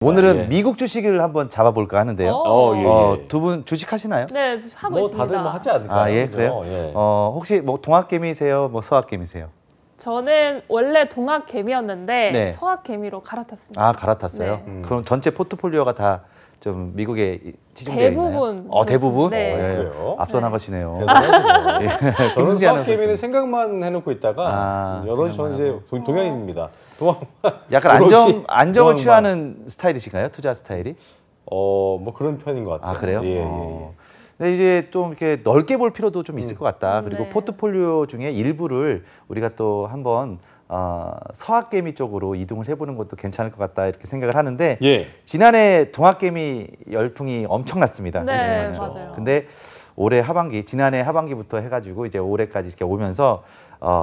오늘은 예. 미국 주식을 한번 잡아볼까 하는데요. 예. 두 분 주식 하시나요? 네, 하고 뭐 있습니다. 다들 뭐 하지 않을까요? 아, 예, 그죠? 그래요? 예. 혹시 뭐 동학개미세요? 뭐 서학개미세요? 저는 원래 동학개미였는데 네. 서학개미로 갈아탔습니다. 아, 갈아탔어요? 네. 그럼 전체 포트폴리오가 다 좀 미국에 치중되어 있나요? 대부분. 대부분? 네. 그래요? 앞서 네. 나가시네요. 대단하시네요. 예. 저는 김승기 아나운서. 수학개미는 생각만 해놓고 있다가 아, 여러 저는 이제 동양인입니다. 약간 오로지 안정을 동학만. 취하는 스타일이신가요? 투자 스타일이? 뭐 그런 편인 것 같아요. 아, 그래요? 예. 근데 이제 좀 이렇게 넓게 볼 필요도 좀 있을 것 같다. 그리고 네. 포트폴리오 중에 일부를 우리가 또 한번 서학개미 쪽으로 이동을 해보는 것도 괜찮을 것 같다 이렇게 생각을 하는데 예. 지난해 동학개미 열풍이 엄청났습니다. 네, 요즘은. 맞아요. 근데 올해 하반기, 지난해 하반기부터 해가지고 이제 올해까지 이렇게 오면서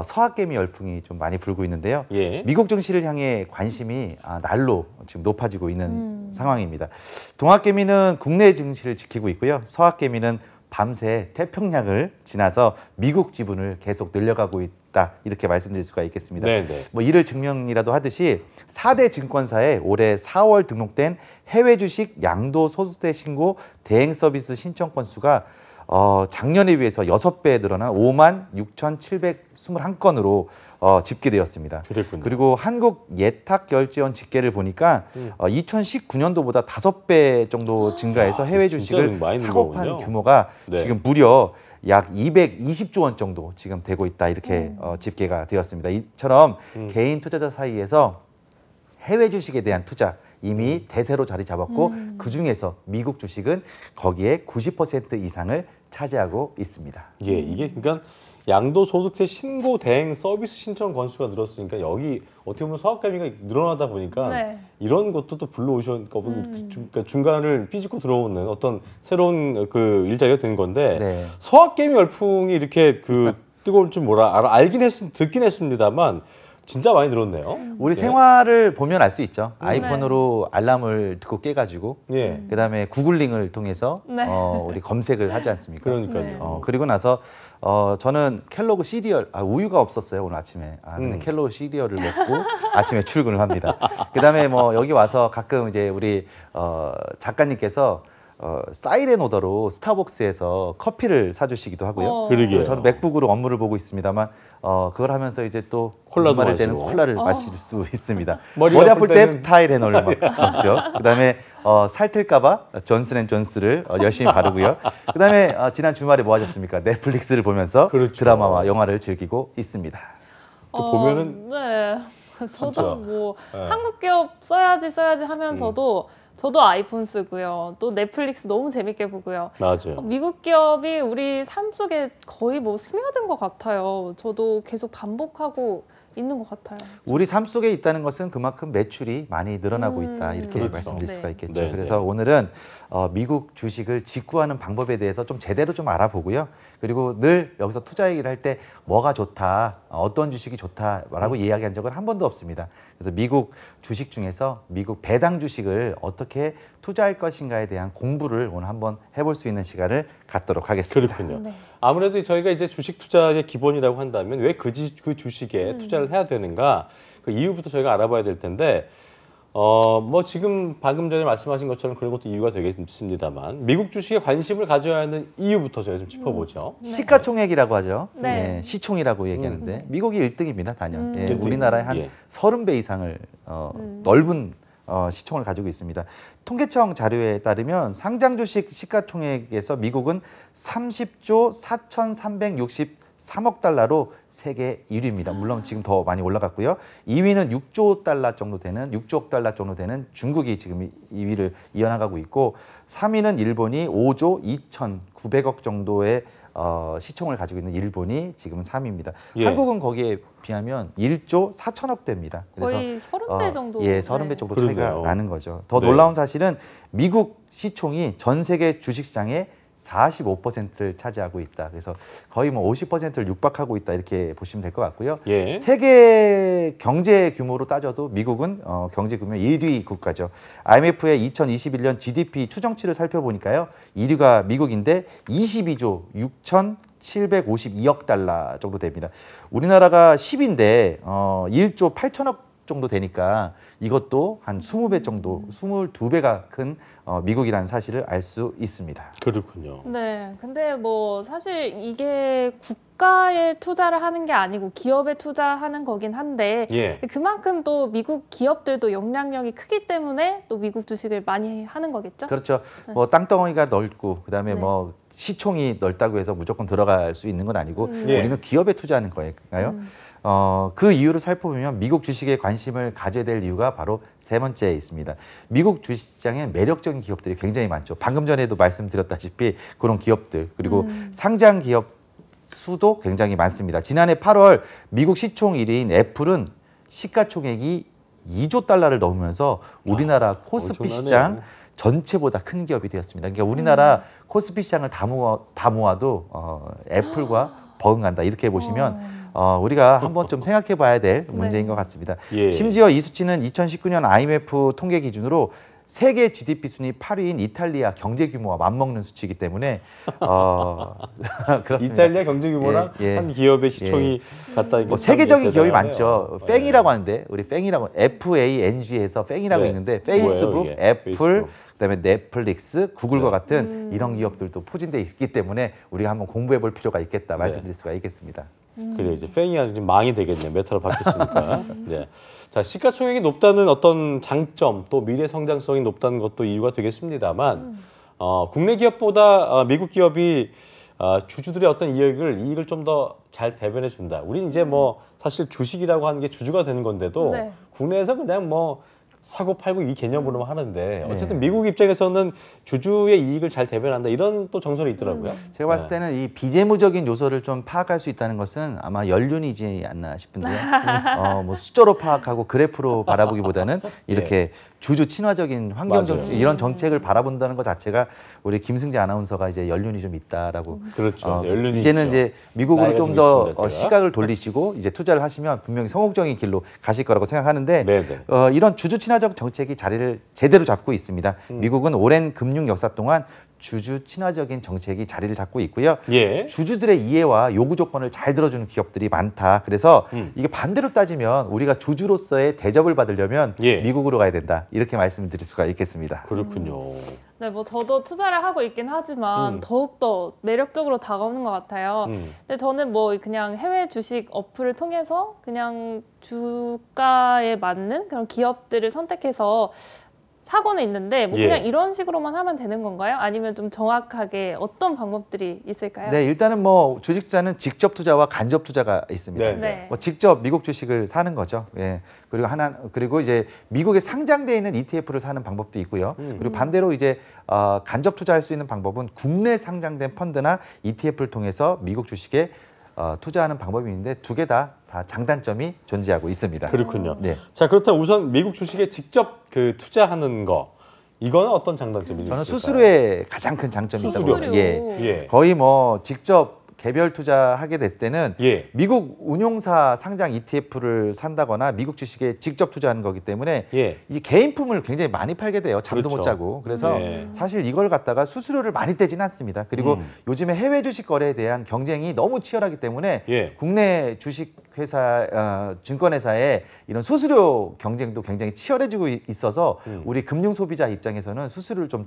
서학개미 열풍이 좀 많이 불고 있는데요. 예. 미국 증시를 향해 관심이 날로 지금 높아지고 있는 상황입니다. 동학개미는 국내 증시를 지키고 있고요. 서학개미는 밤새 태평양을 지나서 미국 지분을 계속 늘려가고 있다. 이렇게 말씀드릴 수가 있겠습니다. 네네. 뭐 이를 증명이라도 하듯이 4대 증권사에 올해 4월 등록된 해외 주식 양도소득세 신고 대행 서비스 신청 건수가 작년에 비해서 6배 늘어난 56,721건으로 집계되었습니다. 그랬군요. 그리고 한국예탁결제원 집계를 보니까 2019년도보다 5배 정도 증가해서 해외 진짜 주식을 많이 는 사고판 거군요. 규모가 네. 지금 무려 약 220조 원 정도 지금 되고 있다 이렇게 집계가 되었습니다. 이처럼 개인 투자자 사이에서 해외 주식에 대한 투자 이미 대세로 자리 잡았고 그중에서 미국 주식은 거기에 90% 이상을 차지하고 있습니다. 예, 이게 그러니까 양도소득세 신고 대행 서비스 신청 건수가 늘었으니까 여기 어떻게 보면 서학개미가 늘어나다 보니까 네. 이런 것도 또 불러오셨고 그러니까 중간을 삐집고 들어오는 어떤 새로운 그 일자리가 된 건데 네. 서학개미 열풍이 이렇게 그 뜨거울 줄 알긴 듣긴 했습니다만 진짜 많이 늘었네요. 우리 예. 생활을 보면 알 수 있죠. 아이폰으로 알람을 듣고 깨가지고 예. 그다음에 구글링을 통해서 네. 우리 검색을 하지 않습니까? 그러니까요. 네. 그리고 나서 저는 켈로그 시리얼 우유가 없었어요 오늘 아침에. 근데 켈로그 시리얼을 먹고 아침에 출근을 합니다. 그다음에 뭐 여기 와서 가끔 이제 우리 작가님께서 사이렌 오더로 스타벅스에서 커피를 사주시기도 하고요. 그러게요. 저는 맥북으로 업무를 보고 있습니다만 그걸 하면서 이제 또 콜라도 연말일 때는 마시고. 콜라를 마실 수 있습니다. 머리 머리 아플 아플 때 때는- 타이레놀 먹죠. 그다음에 살뜰까봐 존슨앤존스를 열심히 바르고요. 그다음에 지난 주말에 뭐 하셨습니까? 넷플릭스를 보면서 그렇죠. 드라마와 영화를 즐기고 있습니다. 보면은 네. 진짜. 저도 뭐 네. 한국 기업 써야지 하면서도 저도 아이폰 쓰고요. 또 넷플릭스 너무 재밌게 보고요. 맞아요. 미국 기업이 우리 삶 속에 거의 뭐 스며든 것 같아요. 저도 계속 반복하고 있는 것 같아요. 우리 삶 속에 있다는 것은 그만큼 매출이 많이 늘어나고 있다 이렇게 그렇죠. 말씀드릴 수가 네. 있겠죠. 네, 그래서 네. 오늘은 미국 주식을 직구하는 방법에 대해서 좀 제대로 좀 알아보고요. 그리고 늘 여기서 투자 얘기를 할 때 뭐가 좋다, 어떤 주식이 좋다라고 이야기한 적은 한 번도 없습니다. 그래서 미국 주식 중에서 미국 배당 주식을 어떻게 투자할 것인가에 대한 공부를 오늘 한번 해볼 수 있는 시간을 갖도록 하겠습니다. 그렇군요. 네. 아무래도 저희가 이제 주식 투자의 기본이라고 한다면 왜 그 주식에 투자를 해야 되는가 그 이유부터 저희가 알아봐야 될 텐데 뭐 지금 방금 전에 말씀하신 것처럼 그런 것도 이유가 되겠습니다만 미국 주식에 관심을 가져야 하는 이유부터 저희가 좀 짚어보죠. 시가총액이라고 하죠. 네. 예, 시총이라고 얘기하는데 미국이 1등입니다, 단연. 예, 1등. 우리나라의 한 예. 30배 이상을 넓은 시총을 가지고 있습니다. 통계청 자료에 따르면 상장 주식 시가총액에서 미국은 30조 4,363억 달러로 세계 1위입니다. 물론 지금 더 많이 올라갔고요. 2위는 6조 달러 정도 되는 6조억 달러 정도 되는 중국이 지금 2위를 이어나가고 있고 3위는 일본이 5조 2,900억 정도의 시총을 가지고 있는 일본이 지금 3위입니다. 예. 한국은 거기에 비하면 1조 4천억 대입니다. 거의 30배 정도. 예, 30배 정도 그러네요. 차이가 나는 거죠. 더 네. 놀라운 사실은 미국 시총이 전 세계 주식시장의 45%를 차지하고 있다. 그래서 거의 뭐 50%를 육박하고 있다 이렇게 보시면 될 것 같고요. 예. 세계 경제 규모로 따져도 미국은 경제 규모 1위 국가죠. IMF의 2021년 GDP 추정치를 살펴보니까요. 1위가 미국인데 22조 6,752억 달러 정도 됩니다. 우리나라가 10인데 1조 8천억 정도 되니까 이것도 한 20배 정도, 22배가 큰 미국이라는 사실을 알 수 있습니다. 그렇군요. 네, 근데 뭐 사실 이게 국가에 투자를 하는 게 아니고 기업에 투자하는 거긴 한데 예. 그만큼 또 미국 기업들도 영향력이 크기 때문에 또 미국 주식을 많이 하는 거겠죠? 그렇죠. 뭐 땅덩어리가 넓고 그다음에 네. 뭐 시총이 넓다고 해서 무조건 들어갈 수 있는 건 아니고 예. 우리는 기업에 투자하는 거예요. 그 이유를 살펴보면 미국 주식에 관심을 가져야 될 이유가 바로 세 번째에 있습니다. 미국 주식시장에 매력적인 기업들이 굉장히 많죠. 방금 전에도 말씀드렸다시피 그런 기업들 그리고 상장 기업 수도 굉장히 많습니다. 지난해 8월 미국 시총 1위인 애플은 시가총액이 2조 달러를 넘으면서 우리나라 코스피 엄청나네요. 시장 전체보다 큰 기업이 되었습니다. 그러니까 우리나라 코스피 시장을 다 모아도 애플과 버금간다 이렇게 보시면 우리가 한번 좀 생각해 봐야 될 문제인 것 같습니다. 예. 심지어 이 수치는 2019년 IMF 통계 기준으로 세계 GDP 순위 8위인 이탈리아 경제 규모와 맞먹는 수치이기 때문에 그렇습니다. 이탈리아 경제 규모랑 예, 예. 한 기업의 시총이 같다. 뭐 세계적인 기업이 많죠. 팽이라고 하는데 우리 팽이라고 FANG에서 팽이라고 네. 있는데 페이스북, 뭐예요, 이게? 애플, 페이스북. 그다음에 넷플릭스, 구글과 네. 같은 이런 기업들도 포진돼 있기 때문에 우리가 한번 공부해 볼 필요가 있겠다 말씀드릴 수가 있겠습니다. 그래 이제 팽이가 좀 망이 되겠네요. 메타로 바뀌었으니까. 네. 자 시가총액이 높다는 어떤 장점 또 미래 성장성이 높다는 것도 이유가 되겠습니다만 국내 기업보다 미국 기업이 주주들의 어떤 이익을 좀 더 잘 대변해 준다. 우리는 이제 뭐 사실 주식이라고 하는 게 주주가 되는 건데도 네. 국내에서 그냥 뭐 사고 팔고 이 개념으로만 하는데 어쨌든 미국 입장에서는 주주의 이익을 잘 대변한다 이런 또 정설이 있더라고요. 제가 봤을 때는 이 비재무적인 요소를 좀 파악할 수 있다는 것은 아마 연륜이지 않나 싶은데요. 뭐 숫자로 파악하고 그래프로 바라보기보다는 이렇게 주주 친화적인 환경 정책 맞아요. 이런 정책을 바라본다는 것 자체가 우리 김승재 아나운서가 이제 연륜이 좀 있다라고. 그렇죠. 연륜이 이제는 있죠. 이제 미국으로 나이가 좀 좀 더 있습니다, 제가. 시각을 돌리시고 이제 투자를 하시면 분명히 성공적인 길로 가실 거라고 생각하는데 네네. 이런 주주 친화적 정책이 자리를 제대로 잡고 있습니다. 미국은 오랜 금융 역사 동안 주주 친화적인 정책이 자리를 잡고 있고요. 예. 주주들의 이해와 요구 조건을 잘 들어주는 기업들이 많다. 그래서 이게 반대로 따지면 우리가 주주로서의 대접을 받으려면 예. 미국으로 가야 된다. 이렇게 말씀을 드릴 수가 있겠습니다. 그렇군요. 네, 뭐 저도 투자를 하고 있긴 하지만 더욱더 매력적으로 다가오는 것 같아요. 근데 저는 뭐 그냥 해외 주식 어플을 통해서 그냥 주가에 맞는 그런 기업들을 선택해서 사고는 있는데 뭐 예. 그냥 이런 식으로만 하면 되는 건가요? 아니면 좀 정확하게 어떤 방법들이 있을까요? 네, 일단은 뭐 주식 투자는 직접 투자와 간접 투자가 있습니다. 네. 네. 뭐 직접 미국 주식을 사는 거죠. 예. 그리고 이제 미국에 상장돼 있는 ETF를 사는 방법도 있고요. 그리고 반대로 이제 간접 투자할 수 있는 방법은 국내 상장된 펀드나 ETF를 통해서 미국 주식에 투자하는 방법이 있는데 두 개 다 장단점이 존재하고 있습니다. 그렇군요. 네. 자 그렇다면 우선 미국 주식에 직접 그 투자하는 거 이거는 어떤 장단점이 저는 있을까요? 수수료에 가장 큰 장점이 있다고 수수료. 봅니다. 예. 예. 거의 뭐 직접 개별 투자하게 됐을 때는 예. 미국 운용사 상장 ETF를 산다거나 미국 주식에 직접 투자하는 거기 때문에 예. 이 개인품을 굉장히 많이 팔게 돼요. 잠도 그렇죠. 못 자고. 그래서 예. 사실 이걸 갖다가 수수료를 많이 떼지는 않습니다. 그리고 요즘에 해외 주식 거래에 대한 경쟁이 너무 치열하기 때문에 예. 국내 주식 회사, 증권회사의 이런 수수료 경쟁도 굉장히 치열해지고 있어서 우리 금융 소비자 입장에서는 수수료를 좀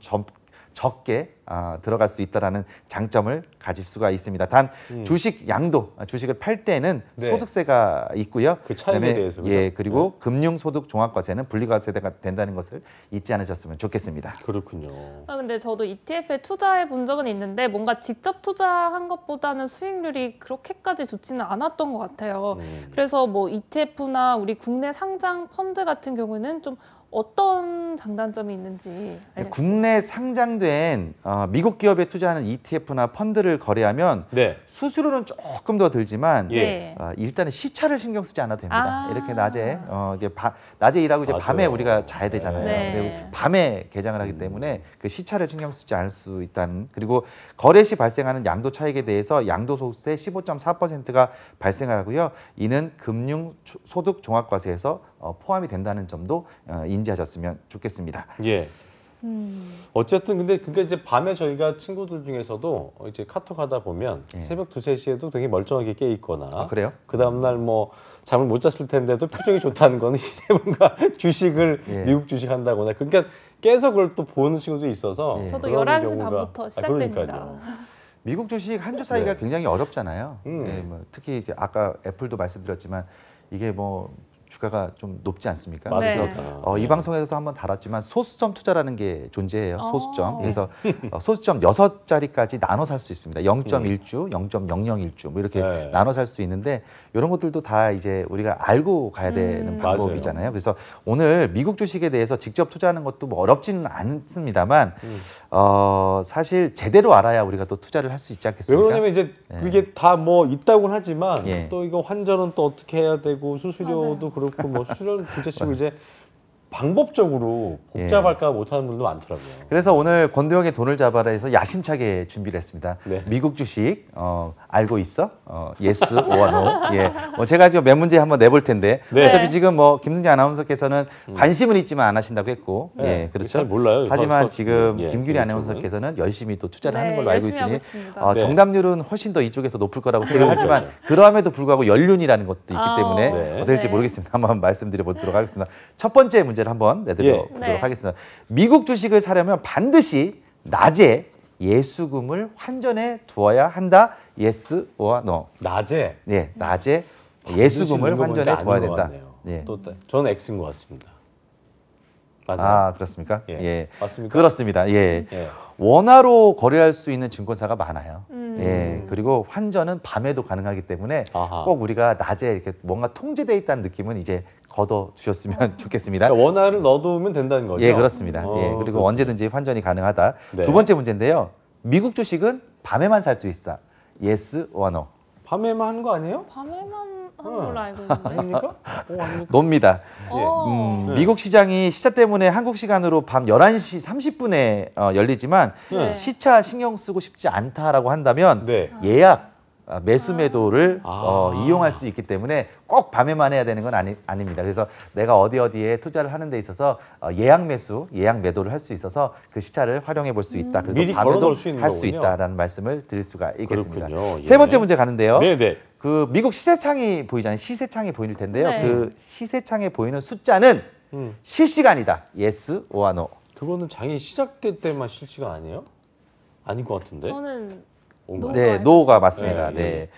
적게 들어갈 수 있다라는 장점을 가질 수가 있습니다. 단 주식 양도, 주식을 팔 때는 네. 소득세가 있고요. 그 차이에 그다음에 대해서, 그죠? 예, 그리고 금융소득종합과세는 분리과세가 된다는 것을 잊지 않으셨으면 좋겠습니다. 그렇군요. 근데 저도 ETF에 투자해 본 적은 있는데 뭔가 직접 투자한 것보다는 수익률이 그렇게까지 좋지는 않았던 것 같아요. 그래서 뭐 ETF나 우리 국내 상장 펀드 같은 경우는 좀 어떤 장단점이 있는지 알려주세요. 국내 상장된 미국 기업에 투자하는 ETF나 펀드를 거래하면 네. 수수료는 조금 더 들지만 예. 네. 일단은 시차를 신경 쓰지 않아도 됩니다. 아. 이렇게 낮에 이게 낮에 일하고 이제 맞아요. 밤에 우리가 자야 되잖아요. 네. 근데 밤에 개장을 하기 때문에 그 시차를 신경 쓰지 않을 수 있다는. 그리고 거래 시 발생하는 양도 차익에 대해서 양도소득세 15.4%가 발생하고요. 이는 금융소득종합과세에서 포함이 된다는 점도 인지하셨으면 좋겠습니다. 예. 어쨌든 근데 그게 이제 밤에 저희가 친구들 중에서도 이제 카톡 하다 보면 예. 새벽 2, 3시에도 되게 멀쩡하게 깨 있거나 아, 그래요? 그 다음날 뭐 잠을 못 잤을 텐데도 표정이 좋다는 거는 이제 뭔가 주식을 예. 미국 주식 한다거나 그러니까 깨서 그걸 또 보는 친구도 있어서 예. 저도 그런 11시 경우가- 반부터 시작됩니다. 그러니까요. 미국 주식 한 주 사이가 네. 굉장히 어렵잖아요. 음. 예, 뭐 특히 이제 아까 애플도 말씀드렸지만 이게 뭐 주가가 좀 높지 않습니까? 네. 맞습니다. 이 방송에서도 한번 다뤘지만 소수점 투자라는 게 존재해요. 소수점. 어. 그래서 소수점 6자리까지 나눠 살 수 있습니다. 0.1주, 0.001주 뭐 이렇게 네. 나눠 살 수 있는데 이런 것들도 다 이제 우리가 알고 가야 되는 방법이잖아요. 그래서 오늘 미국 주식에 대해서 직접 투자하는 것도 뭐 어렵지는 않습니다만 사실 제대로 알아야 우리가 또 투자를 할 수 있지 왜 않겠습니까? 그러냐면 이제 그게 다 뭐 있다고는 하지만 예. 또 이거 환전은 또 어떻게 해야 되고 수수료도 그렇고 뭐 수수료는 둘째치고 이제 방법적으로 복잡할까 못하는 분도 많더라고요. 그래서 오늘 권도영의 돈을 잡아라 해서 야심차게 준비를 했습니다. 네. 미국 주식 알고 있어? yes or no? 예. 제가 지금 몇 문제 한번 내볼 텐데 네. 어차피 지금 뭐 김승재 아나운서께서는 관심은 있지만 안 하신다고 했고 네. 예, 그렇죠. 잘 몰라요. 하지만 수학, 지금 예, 김규리 그쪽은. 아나운서께서는 열심히 또 투자를 네, 하는 걸로 알고 열심히 하고 있으니 있습니다. 네. 정답률은 훨씬 더 이쪽에서 높을 거라고 생각하지만 그러니까요. 그럼에도 불구하고 연륜이라는 것도 있기 아, 때문에 네. 어떨지 네. 모르겠습니다. 한번 말씀드려 보도록 하겠습니다. 첫 번째 문제를 한번 내드려 보도록 네. 하겠습니다. 미국 주식을 사려면 반드시 낮에 예수금을 환전해 두어야 한다. Yes or no? 낮에 네, 낮에 예수금을 환전해 두어야 된다. 네. 또 저는 X인 것 같습니다. 맞나요? 아, 그렇습니까? 예. 예. 맞습니까? 그렇습니다. 예. 예. 원화로 거래할 수 있는 증권사가 많아요. 음. 예. 그리고 환전은 밤에도 가능하기 때문에 아하. 꼭 우리가 낮에 이렇게 뭔가 통제돼 있다는 느낌은 이제 걷어 주셨으면 좋겠습니다. 그러니까 원화를 넣어두면 된다는 거죠. 예, 그렇습니다. 예, 그리고 그렇군요. 언제든지 환전이 가능하다. 네. 두 번째 문제인데요. 미국 주식은 밤에만 살 수 있다. Yes or no? 밤에만 하는 거 아니에요? 밤에만 하는 걸로 알고 있는데. 아닙니까? 아닙니까? 놉니다. 어. 네. 미국 시장이 시차 때문에 한국 시간으로 밤 11시 30분에 열리지만 네. 시차 신경 쓰고 싶지 않다라고 한다면 네. 예약 매수 매도를 아. 이용할 수 있기 때문에 꼭 밤에만 해야 되는 건 아닙니다. 그래서 내가 어디에 투자를 하는 데 있어서 예약 매수, 예약 매도를 할 수 있어서 그 시차를 활용해 볼 수 있다. 그래서 미리 밤에도 걸어놓을 수 있는 할 수 거군요. 있다라는 말씀을 드릴 수가 있겠습니다. 그렇군요. 예. 세 번째 문제 가는데요. 네, 네. 그 미국 시세창이 보이잖아요. 시세창이 보일 텐데요. 네. 그 시세창에 보이는 숫자는 실시간이다. Yes or no? 그거는 장이 시작될 때만 실시간 아니에요? 아닌 것 같은데. 저는 뭔가? 노. 네, 알고 노가 있어요. 맞습니다. 네, 네.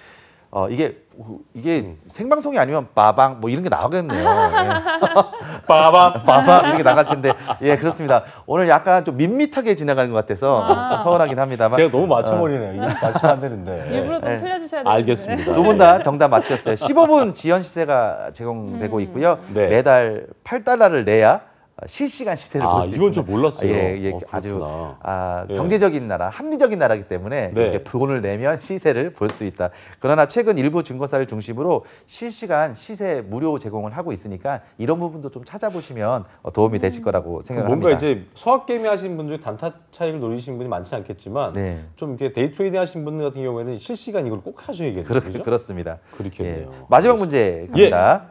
이게 생방송이 아니면 빠방 뭐 이런 게 나가겠네요. 예. 빠밤. 빠방 이렇게 나갈 텐데 예 그렇습니다. 오늘 약간 좀 밋밋하게 지나가는 것 같아서 좀 서운하긴 합니다만 제가 너무 맞춰버리네요. 이게 맞추면 안 되는데. 일부러 좀 네. 틀려주셔야 되는데. 알겠습니다. 두 분 다 정답 맞추셨어요. 15분 지연 시세가 제공되고 있고요. 네. 매달 8달러를 내야 실시간 시세를 볼 수 있습니다. 이건 좀 몰랐어요. 예, 아주 그렇구나. 예. 경제적인 나라, 합리적인 나라이기 때문에 네. 이렇게 돈을 내면 시세를 볼 수 있다. 그러나 최근 일부 증권사를 중심으로 실시간 시세 무료 제공을 하고 있으니까 이런 부분도 좀 찾아보시면 도움이 되실 거라고 생각합니다. 뭔가 이제 소확 게임 하신 분 중에 단타 차익을 노리시는 분이 많지는 않겠지만 네. 좀 이렇게 데이 트레이딩 하신 분 같은 경우에는 실시간 이걸 꼭 하셔야겠네요. 그죠? 그렇습니다. 그렇겠네요. 예. 마지막 문제 갑니다.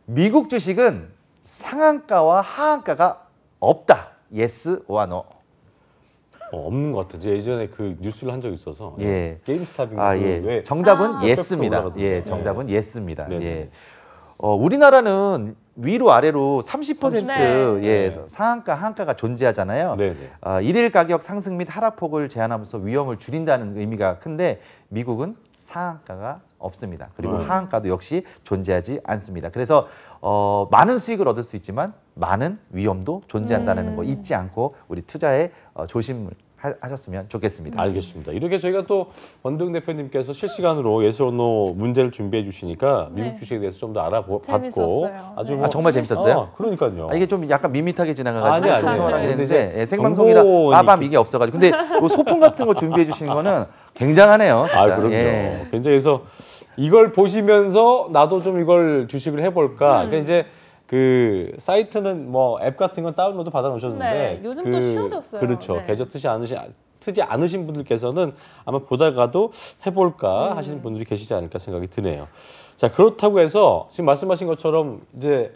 미국 주식은 상한가와 하한가가 없다. Yes or no? 없는 것 같아요. 제가 예전에 그 뉴스를 한 적이 있어서 예. 게임스탑인가 예. 정답은 아. yes입니다. 올라가던데. 예, 정답은 yes입니다. 네네. 예. 우리나라는 위로 아래로 30% 네. 예, 상한가, 하한가가 존재하잖아요. 네네. 일일 가격 상승 및 하락폭을 제한하면서 위험을 줄인다는 의미가 큰데 미국은 상한가가 없습니다. 그리고 하한가도 역시 존재하지 않습니다. 그래서 많은 수익을 얻을 수 있지만 많은 위험도 존재한다는 거 잊지 않고 우리 투자에 조심을 하셨으면 좋겠습니다. 알겠습니다. 이렇게 저희가 또 원등 대표님께서 실시간으로 예스노 문제를 준비해 주시니까 미국 네. 주식에 대해서 좀 더 알아봤고 재밌었어요. 아주 네. 뭐 정말 재밌었어요? 그러니까요. 이게 좀 약간 밋밋하게 지나가가지고 아니, 아니, 좀 서운하긴 아니. 했는데 근데 예, 생방송이라 정보원이 빠밤 이게 없어가지고 근데 그 소품 같은 거 준비해 주시는 거는 굉장하네요. 진짜. 그럼요. 예. 굉장히 그래서 이걸 보시면서 나도 좀 이걸 주식을 해볼까. 그러니까 이제 그 사이트는 뭐 앱 같은 건 다운로드 받아 놓으셨는데 네, 요즘 또 쉬워졌어요. 그렇죠. 네. 계좌 트지 않으신 분들께서는 아마 보다가도 해볼까 하시는 분들이 계시지 않을까 생각이 드네요. 자, 그렇다고 해서 지금 말씀하신 것처럼 이제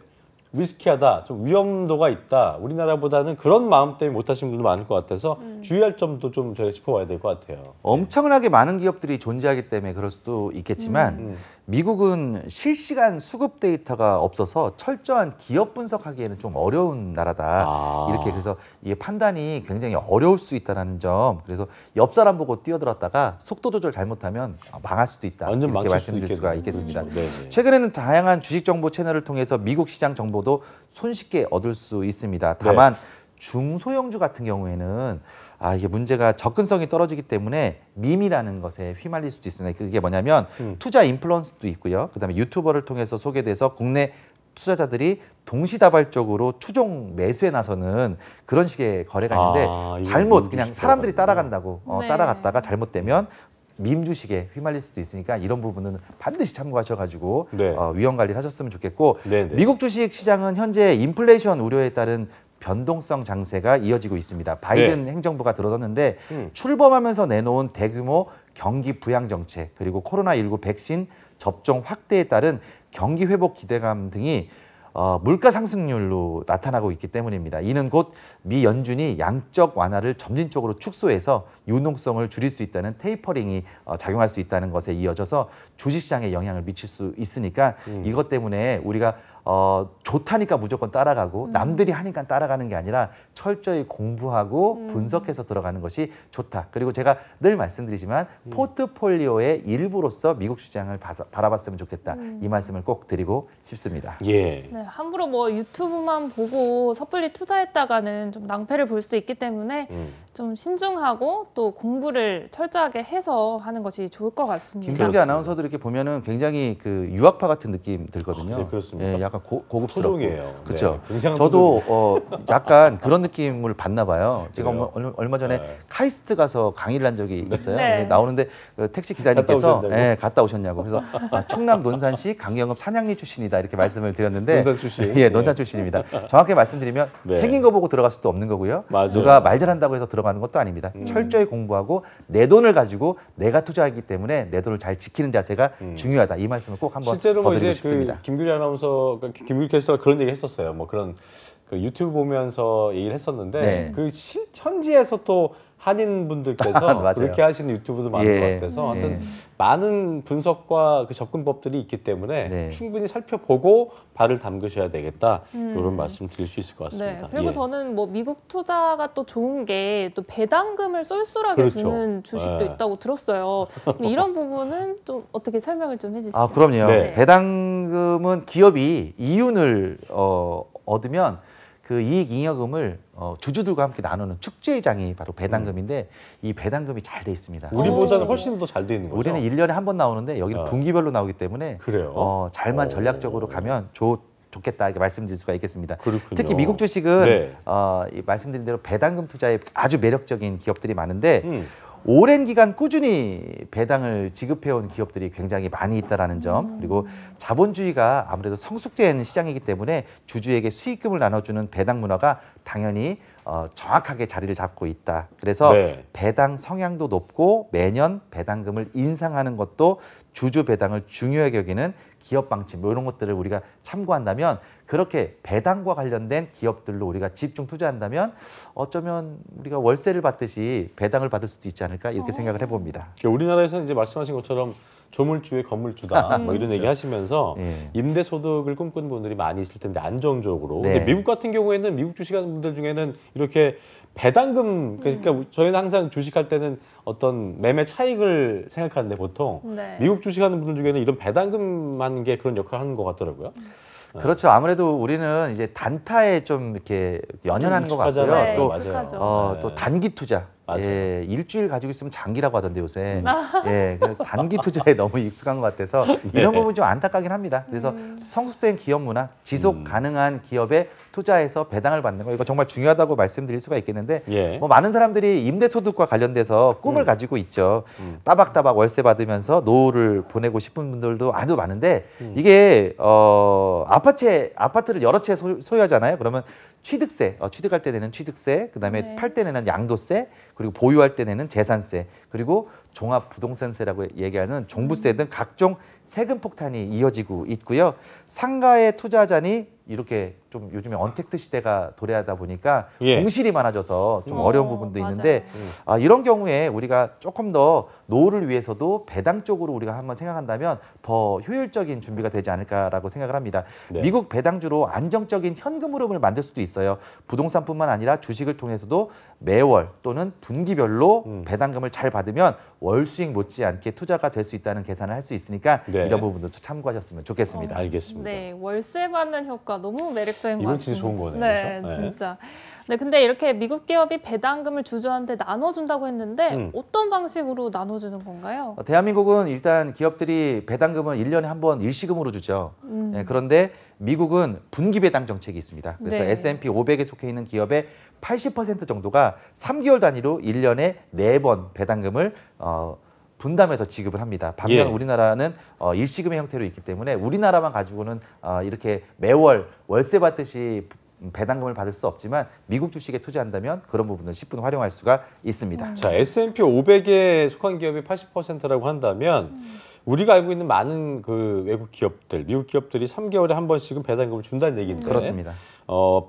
위스키하다, 좀 위험도가 있다. 우리나라보다는 그런 마음 때문에 못하시는 분도 많을 것 같아서 주의할 점도 좀 저희가 짚어봐야 될 것 같아요. 엄청나게 많은 기업들이 존재하기 때문에 그럴 수도 있겠지만 미국은 실시간 수급 데이터가 없어서 철저한 기업 분석하기에는 좀 어려운 나라다. 이렇게 그래서 이게 판단이 굉장히 어려울 수 있다는 점. 그래서 옆 사람 보고 뛰어들었다가 속도 조절 잘못하면 망할 수도 있다. 완전 이렇게 망칠 수도 말씀드릴 수가 있겠습니다. 네네. 최근에는 다양한 주식 정보 채널을 통해서 미국 시장 정보도 손쉽게 얻을 수 있습니다. 다만 중소형주 같은 경우에는 이게 문제가 접근성이 떨어지기 때문에 밈이라는 것에 휘말릴 수도 있습니다. 그게 뭐냐면 투자 인플루언스도 있고요. 그다음에 유튜버를 통해서 소개돼서 국내 투자자들이 동시다발적으로 추종 매수에 나서는 그런 식의 거래가 있는데 잘못 그냥 사람들이 따라간다고 네. 따라갔다가 잘못되면 밈 주식에 휘말릴 수도 있으니까 이런 부분은 반드시 참고하셔가지고 네. 위험 관리를 하셨으면 좋겠고 네네. 미국 주식 시장은 현재 인플레이션 우려에 따른 변동성 장세가 이어지고 있습니다. 바이든 행정부가 들어섰는데 출범하면서 내놓은 대규모 경기 부양 정책 그리고 코로나19 백신 접종 확대에 따른 경기 회복 기대감 등이 물가 상승률로 나타나고 있기 때문입니다. 이는 곧 미 연준이 양적 완화를 점진적으로 축소해서 유동성을 줄일 수 있다는 테이퍼링이 작용할 수 있다는 것에 이어져서 주식시장에 영향을 미칠 수 있으니까 이것 때문에 우리가 좋다니까 무조건 따라가고 남들이 하니까 따라가는 게 아니라 철저히 공부하고 분석해서 들어가는 것이 좋다. 그리고 제가 늘 말씀드리지만 포트폴리오의 일부로서 미국 시장을 바라봤으면 좋겠다. 이 말씀을 꼭 드리고 싶습니다. 예. 네, 함부로 뭐 유튜브만 보고 섣불리 투자했다가는 좀 낭패를 볼 수도 있기 때문에 좀 신중하고 또 공부를 철저하게 해서 하는 것이 좋을 것 같습니다. 김성재 아나운서도 이렇게 보면은 굉장히 그 유학파 같은 느낌 들거든요. 네, 그렇습니다. 예, 약간 고급스럽고. 토종이에요. 그렇죠. 네, 굉장한 저도 약간 그런 느낌을 받나 봐요. 제가 그래요? 얼마 전에 네. 카이스트 가서 강의를 한 적이 있어요. 네. 근데 나오는데 그 택시 기사님께서 갔다 오셨냐고? 갔다 오셨냐고. 그래서 충남 논산시 강경읍 산양리 출신이다 이렇게 말씀을 드렸는데 논산 출신. 예, 논산 출신입니다. 정확히 말씀드리면 네. 생긴 거 보고 들어갈 수도 없는 거고요. 맞아요. 누가 말 잘한다고 해서 들어가는 것도 아닙니다. 철저히 공부하고 내 돈을 가지고 내가 투자하기 때문에 내 돈을 잘 지키는 자세가 중요하다. 이 말씀을 꼭 한번 실제로 더 뭐 드리고 이제 싶습니다. 그 김규리 아나운서, 김규리 캐스터가 그런 얘기 했었어요. 뭐 그런 그 유튜브 보면서 얘기를 했었는데 네. 그 현지에서 또 한인 분들께서 맞아요. 그렇게 하시는 유튜브도 많은 예. 것 같아서 하여튼 예. 많은 분석과 그 접근법들이 있기 때문에 네. 충분히 살펴보고 발을 담그셔야 되겠다 이런 말씀 드릴 수 있을 것 같습니다. 네, 그리고 예. 저는 뭐 미국 투자가 또 좋은 게 또 배당금을 쏠쏠하게 그렇죠. 주는 주식도 네. 있다고 들었어요. 근데 이런 부분은 좀 어떻게 설명을 좀 해주시죠? 그럼요. 네. 배당금은 기업이 이윤을 얻으면 그 이익 잉여금을 주주들과 함께 나누는 축제장이 바로 배당금인데 이 배당금이 잘 돼 있습니다. 우리보다는 훨씬 더 잘 돼 있는 거죠. 우리는 1년에 한 번 나오는데 여기는 분기별로 나오기 때문에 그래요? 잘만 전략적으로 가면 좋겠다 이렇게 말씀드릴 수가 있겠습니다. 그렇군요. 특히 미국 주식은 네. 이 말씀드린 대로 배당금 투자에 아주 매력적인 기업들이 많은데 오랜 기간 꾸준히 배당을 지급해온 기업들이 굉장히 많이 있다라는 점, 그리고 자본주의가 아무래도 성숙된 시장이기 때문에 주주에게 수익금을 나눠주는 배당 문화가 당연히 정확하게 자리를 잡고 있다. 그래서 네. 배당 성향도 높고 매년 배당금을 인상하는 것도 주주 배당을 중요하게 여기는 기업 방침 뭐 이런 것들을 우리가 참고한다면 그렇게 배당과 관련된 기업들로 우리가 집중 투자한다면 어쩌면 우리가 월세를 받듯이 배당을 받을 수도 있지 않을까 이렇게 생각을 해봅니다. 우리나라에서는 이제 말씀하신 것처럼 조물주의 건물주다 뭐 이런 얘기 하시면서 예. 임대소득을 꿈꾸는 분들이 많이 있을 텐데 안정적으로. 네. 근데 미국 같은 경우에는 미국 주식하는 분들 중에는 이렇게 배당금 그러니까 저희는 항상 주식할 때는 어떤 매매 차익을 생각하는데 보통 네. 미국 주식하는 분들 중에는 이런 배당금 하는 게 그런 역할을 하는 것 같더라고요. 그렇죠. 아무래도 우리는 이제 단타에 좀 이렇게 연연하는 것 같고요. 익숙하잖아요. 네, 또 익숙하죠. 또 단기 투자. 맞아요. 예, 일주일 가지고 있으면 장기라고 하던데 요새. 예, 그래서 단기 투자에 너무 익숙한 것 같아서 이런 부분 좀 안타깝긴 합니다. 그래서 성숙된 기업 문화, 지속 가능한 기업에 투자해서 배당을 받는 거 이거 정말 중요하다고 말씀드릴 수가 있겠는데 예. 뭐 많은 사람들이 임대소득과 관련돼서 꿈을 가지고 있죠. 따박따박 월세 받으면서 노후를 보내고 싶은 분들도 아주 많은데 이게 아파트를 여러 채 소유하잖아요. 그러면 취득세, 취득할 때 내는 취득세, 그다음에 네. 팔 때 내는 양도세, 그리고 보유할 때 내는 재산세, 그리고 종합 부동산세라고 얘기하는 종부세 등 각종 세금 폭탄이 이어지고 있고요. 상가에 투자하자니 이렇게 좀 요즘에 언택트 시대가 도래하다 보니까 예. 공실이 많아져서 좀 어려운 부분도 맞아요. 있는데 이런 경우에 우리가 조금 더 노후를 위해서도 배당 쪽으로 우리가 한번 생각한다면 더 효율적인 준비가 되지 않을까라고 생각을 합니다. 네. 미국 배당주로 안정적인 현금 흐름을 만들 수도 있어요. 부동산뿐만 아니라 주식을 통해서도 매월 또는 분기별로 배당금을 잘 받으면 월 수익 못지않게 투자가 될 수 있다는 계산을 할 수 있으니까 네. 이런 부분도 참고하셨으면 좋겠습니다. 알겠습니다. 네, 월세 받는 효과 너무 매력적인 것 이건 같습니다. 진짜 좋은 거네요, 네, 그죠? 네. 진짜. 네, 근데 이렇게 미국 기업이 배당금을 주주한테 나눠준다고 했는데 어떤 방식으로 나눠주는 건가요? 대한민국은 일단 기업들이 배당금을 1년에 한 번 일시금으로 주죠. 네, 그런데 미국은 분기 배당 정책이 있습니다. 그래서 네. S&P 500에 속해 있는 기업의 80% 정도가 3개월 단위로 1년에 4번 배당금을 분담해서 지급을 합니다. 반면 예. 우리나라는 일시금의 형태로 있기 때문에 우리나라만 가지고는 이렇게 매월 월세 받듯이 배당금을 받을 수 없지만 미국 주식에 투자한다면 그런 부분을 10분 활용할 수가 있습니다. 자, S&P 500에 속한 기업이 80%라고 한다면 우리가 알고 있는 많은 그 외국 기업들, 미국 기업들이 3개월에 한 번씩은 배당금을 준다는 얘기인데 그렇습니다.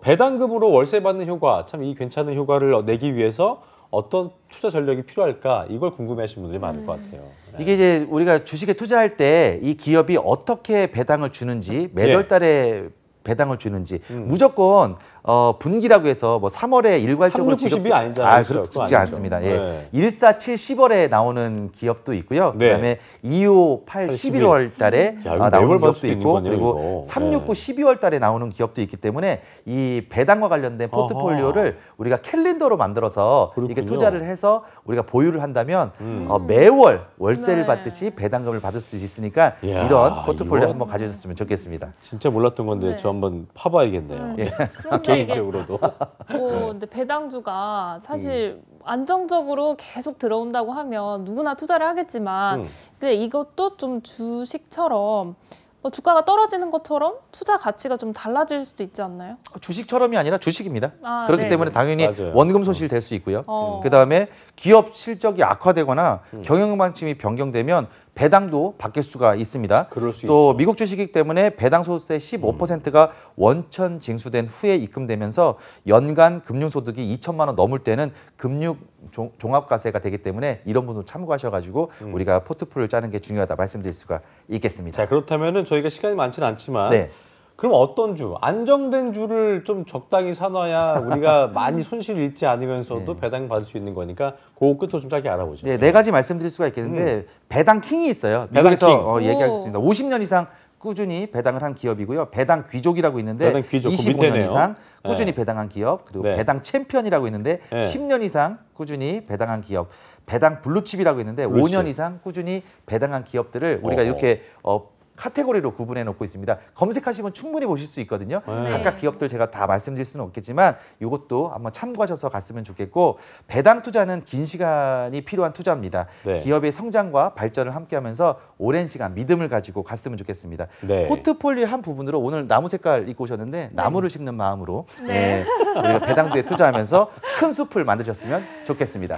배당금으로 월세 받는 효과, 참 이 괜찮은 효과를 내기 위해서 어떤 투자 전략이 필요할까? 이걸 궁금해하시는 분들이 많을 것 같아요. 네. 이게 이제 우리가 주식에 투자할 때 이 기업이 어떻게 배당을 주는지 매달 달에 배당을 주는지 무조건 분기라고 해서 뭐 3월에 일괄적으로 360이 아니잖아요. 그렇지 아니죠. 않습니다. 예. 네. 147, 10월에 나오는 기업도 있고요. 네. 그다음에 25, 8, 11월 달에 야, 이거 매월 나오는 받을 기업도 수도 있는 있고 거네요, 그리고 이거. 369, 네. 12월 달에 나오는 기업도 있기 때문에 이 배당과 관련된 포트폴리오를 우리가 캘린더로 만들어서 이게 그렇군요. 투자를 해서 우리가 보유를 한다면 매월 월세를 네. 받듯이 배당금을 받을 수 있으니까 이야, 이런 포트폴리오 이거- 한번 가져셨으면 좋겠습니다. 진짜 몰랐던 건데 네. 저 한번 파봐야겠네요. 예. 그런데 이게 개인적으로도. 근데 배당주가 사실 안정적으로 계속 들어온다고 하면 누구나 투자를 하겠지만 근데 이것도 좀 주식처럼 주가가 떨어지는 것처럼 투자 가치가 좀 달라질 수도 있지 않나요? 주식처럼이 아니라 주식입니다. 아, 그렇기 네. 때문에 당연히 맞아요. 원금 손실 될 수 있고요. 어. 그다음에 기업 실적이 악화되거나 경영 방침이 변경되면 배당도 바뀔 수가 있습니다. 그럴 수 또 있죠. 미국 주식이기 때문에 배당 소득세 15%가 원천 징수된 후에 입금되면서 연간 금융소득이 2천만 원 넘을 때는 금융 종합과세가 되기 때문에 이런 부분 참고하셔가지고 우리가 포트폴리오를 짜는 게 중요하다 말씀드릴 수가 있겠습니다. 자, 그렇다면은 저희가 시간이 많지는 않지만 네. 그럼 어떤 주, 안정된 주를 좀 적당히 사놔야 우리가 많이 손실 잃지 않으면서도 배당 받을 수 있는 거니까 그 끝도 좀 짧게 알아보죠. 네, 네 가지 말씀드릴 수가 있겠는데 배당 킹이 있어요. 배당 미국에서 킹. 얘기하겠습니다. 50년 이상 꾸준히 배당을 한 기업이고요. 배당 귀족이라고 있는데 배당 귀족, 그 25년 밑에네요. 이상 꾸준히 네. 배당한 기업, 그리고 네. 배당 챔피언이라고 있는데 네. 10년 이상 꾸준히 배당한 기업, 배당 블루칩이라고 있는데 블루칩. 5년 이상 꾸준히 배당한 기업들을 우리가 어허. 이렇게 카테고리로 구분해 놓고 있습니다. 검색하시면 충분히 보실 수 있거든요. 네. 각각 기업들 제가 다 말씀드릴 수는 없겠지만 이것도 한번 참고하셔서 갔으면 좋겠고 배당 투자는 긴 시간이 필요한 투자입니다. 네. 기업의 성장과 발전을 함께하면서 오랜 시간 믿음을 가지고 갔으면 좋겠습니다. 네. 포트폴리오 한 부분으로 오늘 나무 색깔 입고 오셨는데 나무를 심는 마음으로 네. 우리가 배당주에 투자하면서 큰 숲을 만드셨으면 좋겠습니다.